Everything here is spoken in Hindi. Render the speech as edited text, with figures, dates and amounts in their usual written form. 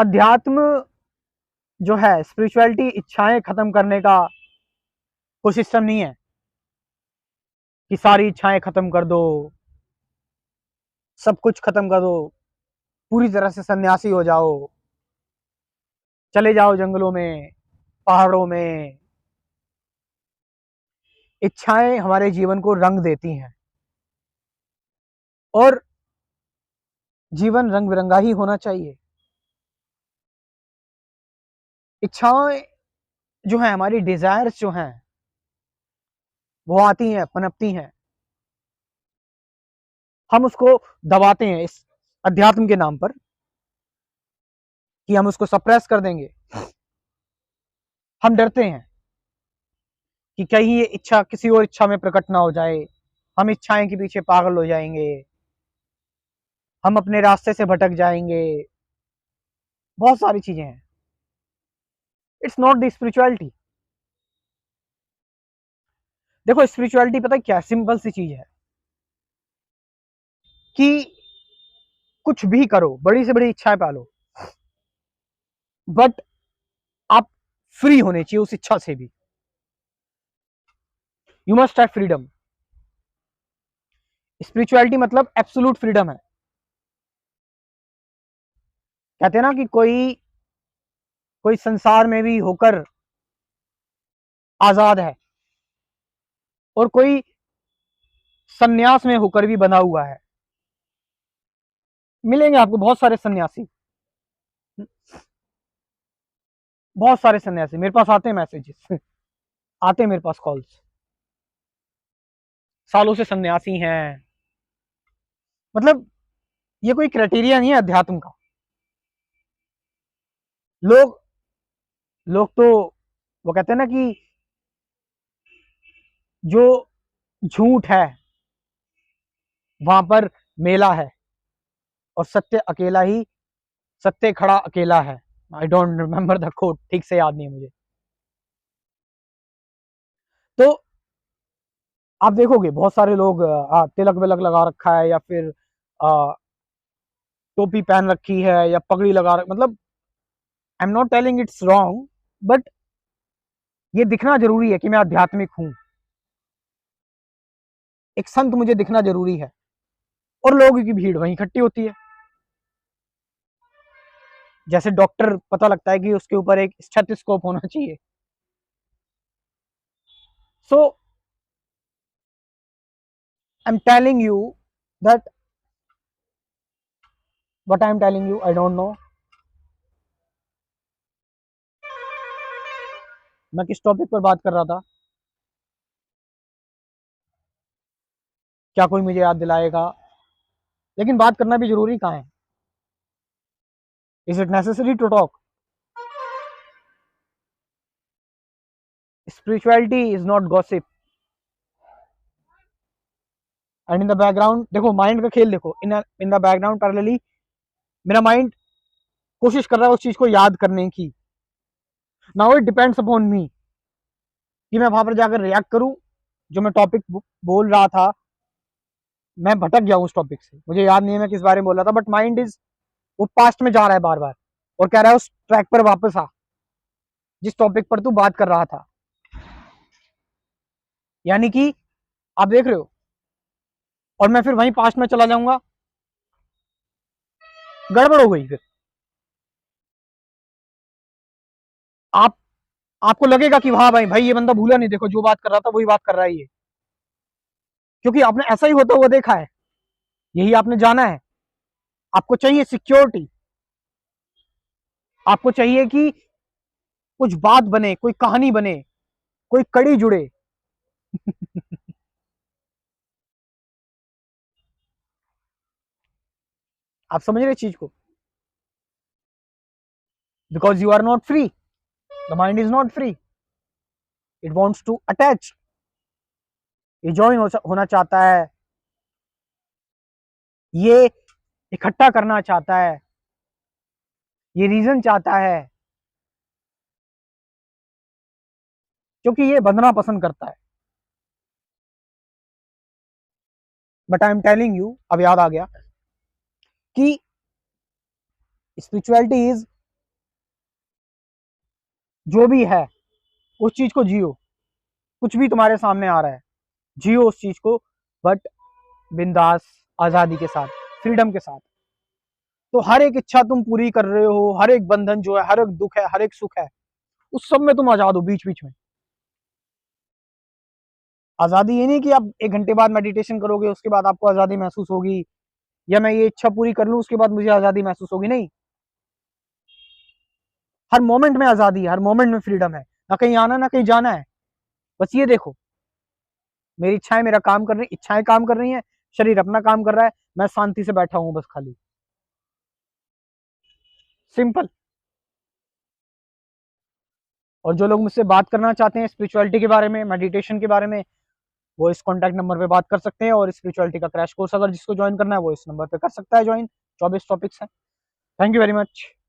अध्यात्म जो है, स्पिरिचुअलिटी, इच्छाएं खत्म करने का कोई सिस्टम नहीं है कि सारी इच्छाएं खत्म कर दो, सब कुछ खत्म कर दो, पूरी तरह से सन्यासी हो जाओ, चले जाओ जंगलों में, पहाड़ों में। इच्छाएं हमारे जीवन को रंग देती हैं और जीवन रंग बिरंगा ही होना चाहिए। इच्छाएं जो है, हमारी डिजायर्स जो हैं, वो आती हैं, पनपती हैं, हम उसको दबाते हैं इस अध्यात्म के नाम पर कि हम उसको सप्रेस कर देंगे। हम डरते हैं कि कहीं ये इच्छा किसी और इच्छा में प्रकट ना हो जाए, हम इच्छाएं के पीछे पागल हो जाएंगे, हम अपने रास्ते से भटक जाएंगे। बहुत सारी चीजें हैं। It's not the spirituality. देखो, स्पिरिचुअलिटी पता है क्या, सिंपल सी चीज है कि कुछ भी करो, बड़ी से बड़ी इच्छाएं पालो, बट आप फ्री होने चाहिए उस इच्छा से भी। You must have freedom. Spirituality मतलब एब्सोल्यूट फ्रीडम है। कहते हैं ना कि कोई कोई संसार में भी होकर आजाद है और कोई सन्यास में होकर भी बंधा हुआ है। मिलेंगे आपको बहुत सारे सन्यासी, बहुत सारे सन्यासी मेरे पास आते हैं, मैसेजेस आते हैं मेरे पास, कॉल्स। सालों से सन्यासी हैं। मतलब ये कोई क्राइटेरिया नहीं है अध्यात्म का। लोग लोग तो वो कहते हैं ना कि जो झूठ है वहां पर मेला है और सत्य अकेला ही, सत्य खड़ा अकेला है। I don't remember the quote, ठीक से याद नहीं है मुझे। तो आप देखोगे बहुत सारे लोग तिलक विलक लगा रखा है, या फिर आ, टोपी पहन रखी है, या पगड़ी लगा मतलब I am not telling it's wrong, but ये दिखना जरूरी है कि मैं आध्यात्मिक हूं। एक संत मुझे दिखना जरूरी है, और लोगों की भीड़ वहीं इकट्ठी होती है। जैसे डॉक्टर पता लगता है कि उसके ऊपर एक स्टेथोस्कोप होना चाहिए। So I am telling you that what I am telling you, I don't know. मैं किस टॉपिक पर बात कर रहा था? क्या कोई मुझे याद दिलाएगा? लेकिन बात करना भी जरूरी कहाँ है? Is it necessary to talk? Spirituality is not gossip. And in the background देखो, माइंड का खेल देखो, इन द बैकग्राउंड पैरेलली मेरा माइंड कोशिश कर रहा है उस चीज को याद करने की। नाउ इट डिपेंड्स अपॉन मी कि मैं वहां पर जाकर रिएक्ट करूं। जो मैं टॉपिक बोल रहा था, मैं भटक गया उस टॉपिक से, मुझे याद नहीं है मैं किस बारे में बोल रहा था, बट माइंड इज वो पास्ट में जा रहा है बार बार और कह रहा है उस ट्रैक पर वापस आ, जिस टॉपिक पर तू बात कर रहा था। यानी कि आप देख रहे हो, और मैं फिर वहीं पास्ट में चला जाऊंगा, गड़बड़ हो गई। फिर आप आपको लगेगा कि हाँ भाई भाई ये बंदा भूला नहीं, देखो जो बात कर रहा था वही बात कर रहा है ये, क्योंकि आपने ऐसा ही होता हुआ देखा है, यही आपने जाना है। आपको चाहिए सिक्योरिटी, आपको चाहिए कि कुछ बात बने, कोई कहानी बने, कोई कड़ी जुड़े। आप समझ रहे चीज को? Because you are not free, the mind is not free, it wants to attach, ये ज्वाइन होना चाहता है, ये इकट्ठा करना चाहता है, ये रीजन चाहता है, क्योंकि ये बंधना पसंद करता है। But I am telling you, अब याद आ गया कि स्पिरिचुअलिटी इज जो भी है उस चीज को जियो, कुछ भी तुम्हारे सामने आ रहा है जियो उस चीज को, बट बिंदास, आजादी के साथ, फ्रीडम के साथ। तो हर एक इच्छा तुम पूरी कर रहे हो, हर एक बंधन जो है, हर एक दुख है, हर एक सुख है, उस सब में तुम आजाद हो बीच बीच में। आजादी ये नहीं कि आप 1 घंटे बाद मेडिटेशन करोगे उसके बाद आपको आजादी महसूस होगी, या मैं ये इच्छा पूरी कर लूं उसके बाद मुझे आजादी महसूस होगी, नहीं। हर मोमेंट में आजादी है, हर मोमेंट में फ्रीडम है, ना कहीं आना ना कहीं जाना है। बस ये देखो, मेरी इच्छाएं मेरा काम कर रही, इच्छाएं काम कर रही हैं, शरीर अपना काम कर रहा है, मैं शांति से बैठा हूं बस खाली। सिंपल। और जो लोग मुझसे बात करना चाहते हैं स्पिरिचुअलिटी के बारे में, मेडिटेशन के बारे में, वो इस कॉन्टैक्ट नंबर पे बात कर सकते हैं। और स्पिरिचुअलिटी का क्रैश कोर्स अगर जिसको ज्वाइन करना है वो इस नंबर पे कर सकता है ज्वाइन। 24 टॉपिक्स हैं। Thank you very much.